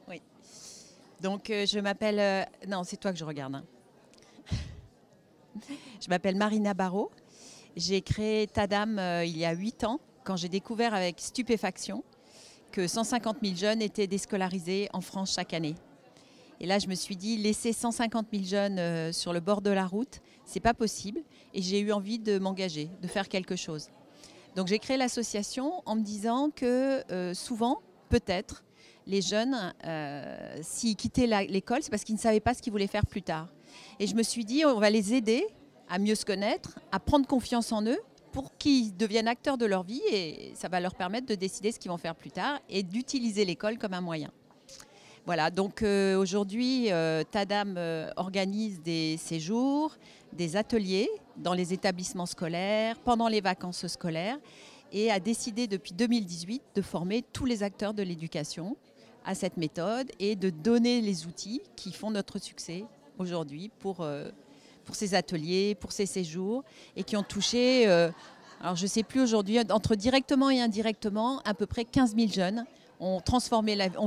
Oui. Donc, je m'appelle... non, c'est toi que je regarde. Hein. Je m'appelle Marina Barrault. J'ai créé Tadam il y a 8 ans, quand j'ai découvert avec stupéfaction que 150 000 jeunes étaient déscolarisés en France chaque année. Et là, je me suis dit, laisser 150 000 jeunes sur le bord de la route, c'est pas possible. Et j'ai eu envie de m'engager, de faire quelque chose. Donc j'ai créé l'association en me disant que souvent, peut-être, les jeunes, s'ils quittaient l'école, c'est parce qu'ils ne savaient pas ce qu'ils voulaient faire plus tard. Et je me suis dit, on va les aider à mieux se connaître, à prendre confiance en eux pour qu'ils deviennent acteurs de leur vie et ça va leur permettre de décider ce qu'ils vont faire plus tard et d'utiliser l'école comme un moyen. Voilà, donc aujourd'hui, Tadam organise des séjours, des ateliers dans les établissements scolaires, pendant les vacances scolaires, et a décidé depuis 2018 de former tous les acteurs de l'éducation à cette méthode et de donner les outils qui font notre succès aujourd'hui pour ces ateliers, pour ces séjours, et qui ont touché, alors je ne sais plus aujourd'hui, entre directement et indirectement, à peu près 15 000 jeunes ont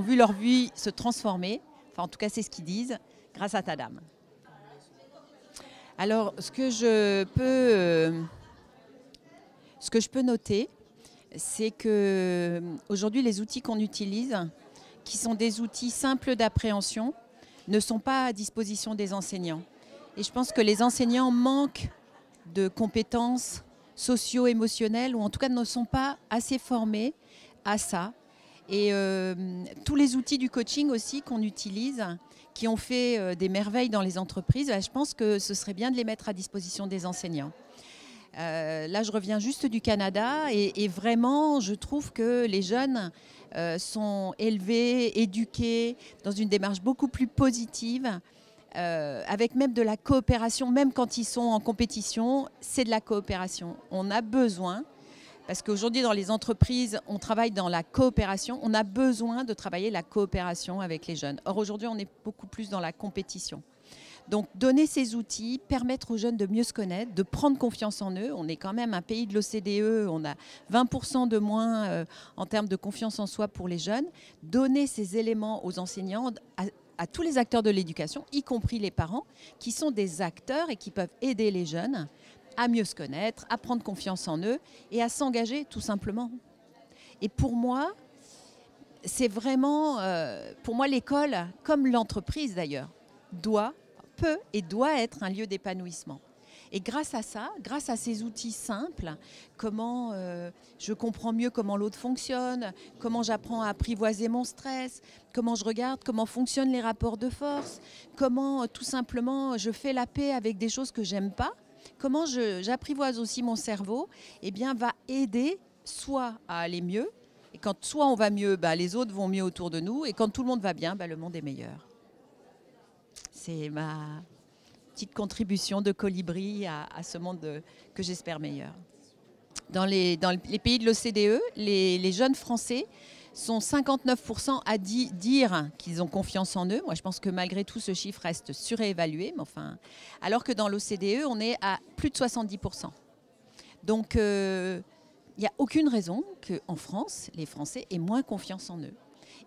vu leur vie se transformer, enfin en tout cas c'est ce qu'ils disent, grâce à Tadam. Alors ce que je peux noter, c'est que aujourd'hui les outils qu'on utilise, qui sont des outils simples d'appréhension, ne sont pas à disposition des enseignants. Et je pense que les enseignants manquent de compétences socio-émotionnelles, ou en tout cas ne sont pas assez formés à ça. Et tous les outils du coaching aussi qu'on utilise, qui ont fait des merveilles dans les entreprises, je pense que ce serait bien de les mettre à disposition des enseignants. Là, je reviens juste du Canada et vraiment, je trouve que les jeunes sont élevés, éduqués, dans une démarche beaucoup plus positive, avec même de la coopération, même quand ils sont en compétition, c'est de la coopération. On a besoin, parce qu'aujourd'hui dans les entreprises, on travaille dans la coopération, on a besoin de travailler la coopération avec les jeunes. Or aujourd'hui, on est beaucoup plus dans la compétition. Donc donner ces outils, permettre aux jeunes de mieux se connaître, de prendre confiance en eux. On est quand même un pays de l'OCDE, on a 20% de moins en termes de confiance en soi pour les jeunes. Donner ces éléments aux enseignants, à tous les acteurs de l'éducation, y compris les parents, qui sont des acteurs et qui peuvent aider les jeunes à mieux se connaître, à prendre confiance en eux et à s'engager tout simplement. Et pour moi, c'est vraiment, pour moi l'école, comme l'entreprise d'ailleurs, peut et doit être un lieu d'épanouissement. Et grâce à ça, grâce à ces outils simples, comment je comprends mieux comment l'autre fonctionne, comment j'apprends à apprivoiser mon stress, comment je regarde comment fonctionnent les rapports de force, comment tout simplement je fais la paix avec des choses que j'aime pas, comment j'apprivoise aussi mon cerveau, eh bien va aider soit à aller mieux, et quand soit on va mieux, les autres vont mieux autour de nous, et quand tout le monde va bien, le monde est meilleur. C'est ma petite contribution de colibri à ce monde que j'espère meilleur. Dans les pays de l'OCDE, les jeunes Français sont 59% à dire qu'ils ont confiance en eux. Moi, je pense que malgré tout, ce chiffre reste surévalué. Mais enfin, alors que dans l'OCDE, on est à plus de 70%. Donc, il n'y a aucune raison qu'en France, les Français aient moins confiance en eux.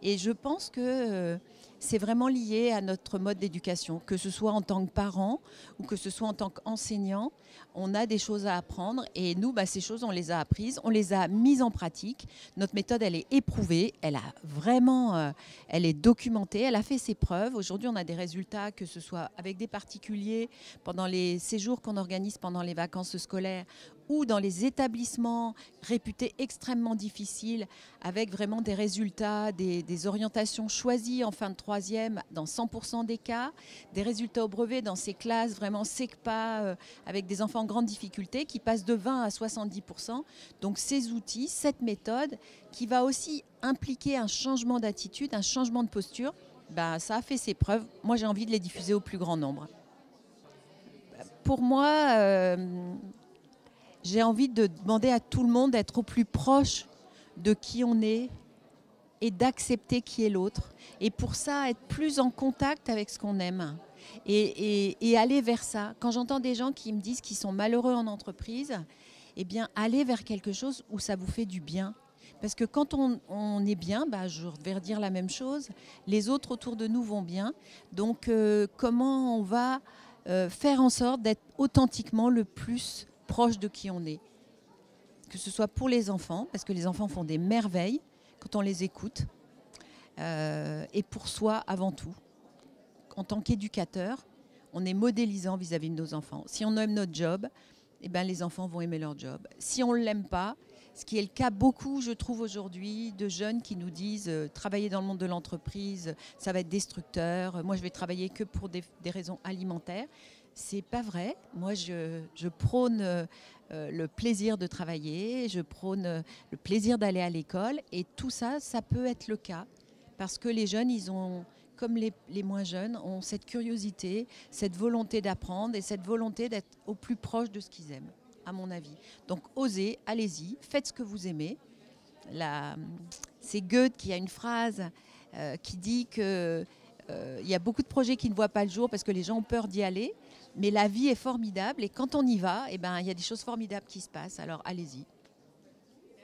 Et je pense que c'est vraiment lié à notre mode d'éducation, que ce soit en tant que parent ou que ce soit en tant qu'enseignant. On a des choses à apprendre et nous, ces choses, on les a apprises, on les a mises en pratique. Notre méthode, elle est éprouvée, elle a vraiment, elle est documentée, elle a fait ses preuves. Aujourd'hui, on a des résultats, que ce soit avec des particuliers, pendant les séjours qu'on organise pendant les vacances scolaires, ou dans les établissements réputés extrêmement difficiles, avec vraiment des résultats, des orientations choisies en fin de troisième dans 100% des cas, des résultats au brevet dans ces classes vraiment SECPA, avec des enfants en grande difficulté qui passent de 20 à 70%. Donc ces outils, cette méthode qui va aussi impliquer un changement d'attitude, un changement de posture, ça a fait ses preuves. Moi, j'ai envie de les diffuser au plus grand nombre. Pour moi, j'ai envie de demander à tout le monde d'être au plus proche de qui on est et d'accepter qui est l'autre. Et pour ça, être plus en contact avec ce qu'on aime et aller vers ça. Quand j'entends des gens qui me disent qu'ils sont malheureux en entreprise, eh bien, allez vers quelque chose où ça vous fait du bien. Parce que quand on est bien, je vais redire la même chose, les autres autour de nous vont bien. Donc comment on va faire en sorte d'être authentiquement le plus proche de qui on est. Que ce soit pour les enfants, parce que les enfants font des merveilles quand on les écoute, et pour soi avant tout. En tant qu'éducateur, on est modélisant vis-à-vis de nos enfants. Si on aime notre job, eh ben, les enfants vont aimer leur job. Si on ne l'aime pas, ce qui est le cas beaucoup, je trouve aujourd'hui, de jeunes qui nous disent travailler dans le monde de l'entreprise, ça va être destructeur. Moi, je vais travailler que pour des raisons alimentaires. C'est pas vrai. Moi, je prône le plaisir de travailler, je prône le plaisir d'aller à l'école, et tout ça, ça peut être le cas parce que les jeunes, ils ont, comme les moins jeunes, ont cette curiosité, cette volonté d'apprendre et cette volonté d'être au plus proche de ce qu'ils aiment, à mon avis. Donc osez, allez-y, faites ce que vous aimez. C'est Goethe qui a une phrase qui dit que il y a beaucoup de projets qui ne voient pas le jour parce que les gens ont peur d'y aller, mais la vie est formidable et quand on y va, eh ben, il y a des choses formidables qui se passent, alors allez-y.